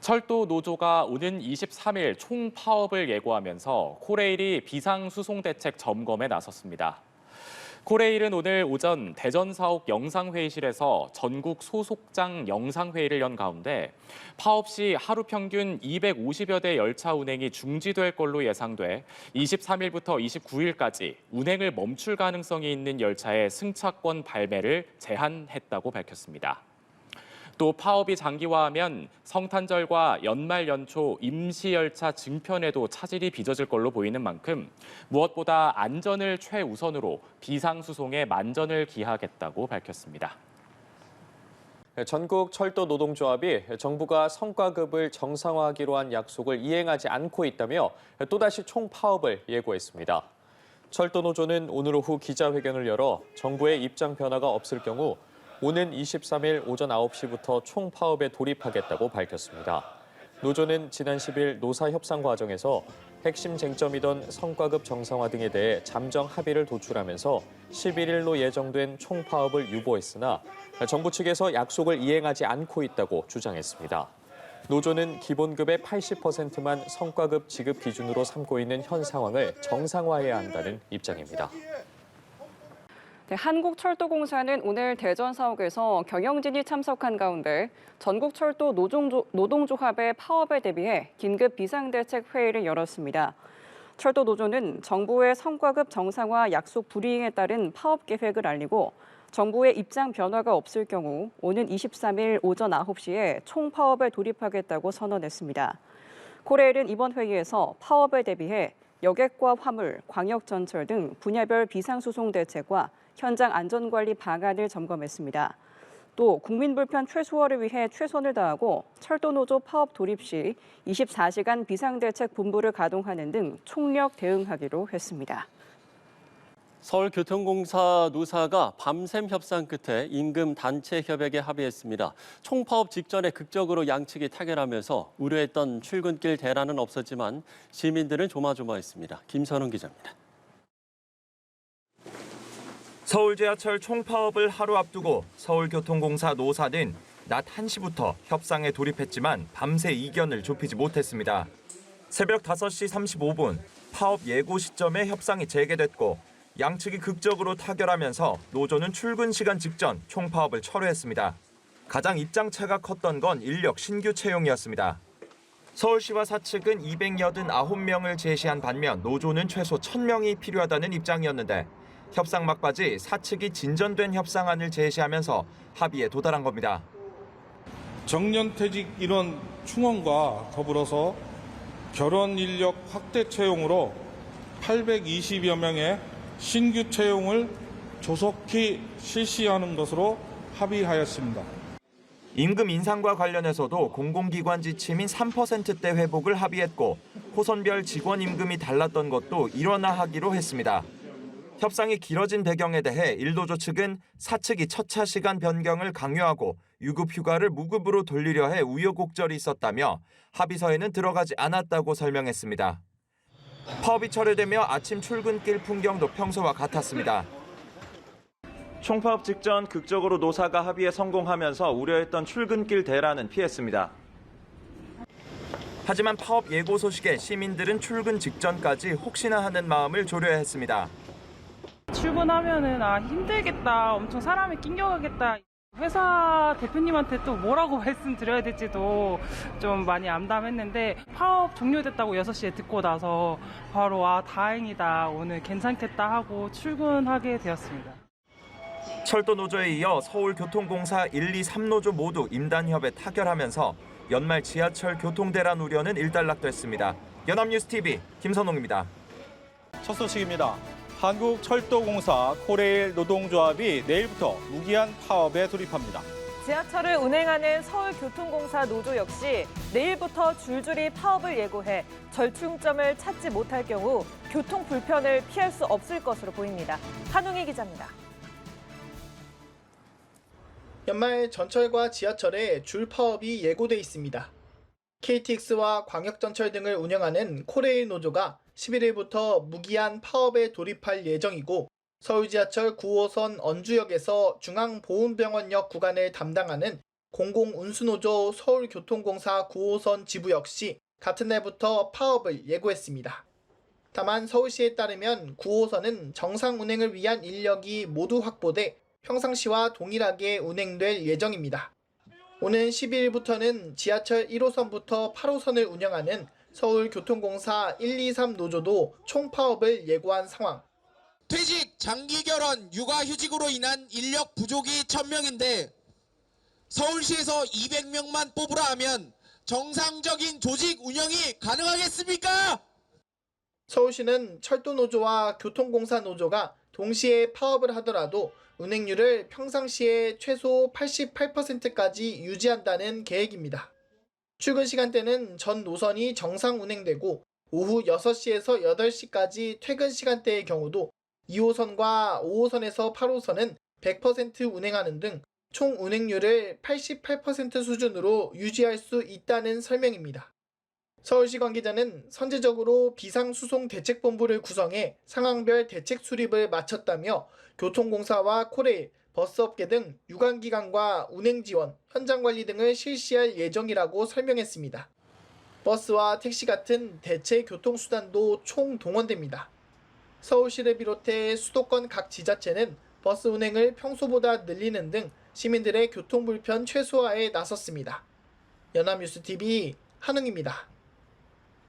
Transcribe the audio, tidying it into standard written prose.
철도 노조가 오는 23일 총파업을 예고하면서 코레일이 비상수송대책 점검에 나섰습니다. 코레일은 오늘 오전 대전사옥 영상회의실에서 전국 소속장 영상회의를 연 가운데 파업 시 하루 평균 250여 대 열차 운행이 중지될 걸로 예상돼 23일부터 29일까지 운행을 멈출 가능성이 있는 열차의 승차권 발매를 제한했다고 밝혔습니다. 또 파업이 장기화하면 성탄절과 연말 연초 임시열차 증편에도 차질이 빚어질 걸로 보이는 만큼 무엇보다 안전을 최우선으로 비상수송에 만전을 기하겠다고 밝혔습니다. 전국 철도 노동조합이 정부가 성과급을 정상화하기로 한 약속을 이행하지 않고 있다며 또다시 총파업을 예고했습니다. 철도 노조는 오늘 오후 기자회견을 열어 정부의 입장 변화가 없을 경우 오는 23일 오전 9시부터 총파업에 돌입하겠다고 밝혔습니다. 노조는 지난 10일 노사 협상 과정에서 핵심 쟁점이던 성과급 정상화 등에 대해 잠정 합의를 도출하면서 11일로 예정된 총파업을 유보했으나 정부 측에서 약속을 이행하지 않고 있다고 주장했습니다. 노조는 기본급의 80%만 성과급 지급 기준으로 삼고 있는 현 상황을 정상화해야 한다는 입장입니다. 한국철도공사는 오늘 대전사옥에서 경영진이 참석한 가운데 전국철도 노동조합의 파업에 대비해 긴급 비상대책 회의를 열었습니다. 철도노조는 정부의 성과급 정상화 약속 불이행에 따른 파업 계획을 알리고 정부의 입장 변화가 없을 경우 오는 23일 오전 9시에 총파업에 돌입하겠다고 선언했습니다. 코레일은 이번 회의에서 파업에 대비해 여객과 화물, 광역전철 등 분야별 비상수송 대책과 현장 안전관리 방안을 점검했습니다. 또 국민 불편 최소화를 위해 최선을 다하고 철도노조 파업 돌입 시 24시간 비상대책 본부를 가동하는 등 총력 대응하기로 했습니다. 서울교통공사 노사가 밤샘 협상 끝에 임금 단체 협약에 합의했습니다. 총파업 직전에 극적으로 양측이 타결하면서 우려했던 출근길 대란은 없었지만 시민들은 조마조마했습니다. 김선웅 기자입니다. 서울 지하철 총파업을 하루 앞두고 서울교통공사 노사는 낮 1시부터 협상에 돌입했지만 밤새 이견을 좁히지 못했습니다. 새벽 5시 35분 파업 예고 시점에 협상이 재개됐고 양측이 극적으로 타결하면서 노조는 출근 시간 직전 총파업을 철회했습니다. 가장 입장차가 컸던 건 인력 신규 채용이었습니다. 서울시와 사측은 289명을 제시한 반면 노조는 최소 1,000명이 필요하다는 입장이었는데 협상 막바지 사측이 진전된 협상안을 제시하면서 합의에 도달한 겁니다. 정년퇴직 인원 충원과 더불어서 결혼 인력 확대 채용으로 820여 명의 신규 채용을 조속히 실시하는 것으로 합의하였습니다. 임금 인상과 관련해서도 공공기관 지침인 3%대 회복을 합의했고 호선별 직원 임금이 달랐던 것도 일원화하기로 했습니다. 협상이 길어진 배경에 대해 일노조 측은 사측이 첫차 시간 변경을 강요하고 유급 휴가를 무급으로 돌리려 해 우여곡절이 있었다며 합의서에는 들어가지 않았다고 설명했습니다. 파업이 철회되며 아침 출근길 풍경도 평소와 같았습니다. 총파업 직전 극적으로 노사가 합의에 성공하면서 우려했던 출근길 대란은 피했습니다. 하지만 파업 예고 소식에 시민들은 출근 직전까지 혹시나 하는 마음을 조려했습니다. 출근하면은 힘들겠다, 엄청 사람이 낑겨가겠다. 회사 대표님한테 또 뭐라고 말씀드려야 될지도 좀 많이 암담했는데 파업 종료됐다고 6시에 듣고 나서 바로 다행이다, 오늘 괜찮겠다 하고 출근하게 되었습니다. 철도 노조에 이어 서울교통공사 1, 2, 3노조 모두 임단협에 타결하면서 연말 지하철 교통대란 우려는 일단락됐습니다. 연합뉴스TV 김선홍입니다. 첫 소식입니다. 한국철도공사 코레일 노동조합이 내일부터 무기한 파업에 돌입합니다. 지하철을 운행하는 서울교통공사 노조 역시 내일부터 줄줄이 파업을 예고해 절충점을 찾지 못할 경우 교통 불편을 피할 수 없을 것으로 보입니다. 한웅희 기자입니다. 연말 전철과 지하철에 줄 파업이 예고돼 있습니다. KTX와 광역전철 등을 운영하는 코레일 노조가 11일부터 무기한 파업에 돌입할 예정이고 서울지하철 9호선 언주역에서 중앙보훈병원역 구간을 담당하는 공공운수노조 서울교통공사 9호선 지부 역시 같은 날부터 파업을 예고했습니다. 다만 서울시에 따르면 9호선은 정상 운행을 위한 인력이 모두 확보돼 평상시와 동일하게 운행될 예정입니다. 오는 12일부터는 지하철 1호선부터 8호선을 운영하는 서울교통공사 123 노조도 총파업을 예고한 상황. 퇴직, 장기 결혼, 육아휴직으로 인한 인력 부족이 1000명인데 서울시에서 200명만 뽑으라 하면 정상적인 조직 운영이 가능하겠습니까? 서울시는 철도노조와 교통공사 노조가 동시에 파업을 하더라도 운행률을 평상시에 최소 88%까지 유지한다는 계획입니다. 출근 시간대는 전 노선이 정상 운행되고 오후 6시에서 8시까지 퇴근 시간대의 경우도 2호선과 5호선에서 8호선은 100% 운행하는 등 총 운행률을 88% 수준으로 유지할 수 있다는 설명입니다. 서울시 관계자는 선제적으로 비상수송대책본부를 구성해 상황별 대책 수립을 마쳤다며 교통공사와 코레일, 버스업계 등 유관기관과 운행지원, 현장관리 등을 실시할 예정이라고 설명했습니다. 버스와 택시 같은 대체 교통수단도 총동원됩니다. 서울시를 비롯해 수도권 각 지자체는 버스 운행을 평소보다 늘리는 등 시민들의 교통불편 최소화에 나섰습니다. 연합뉴스TV 한웅입니다.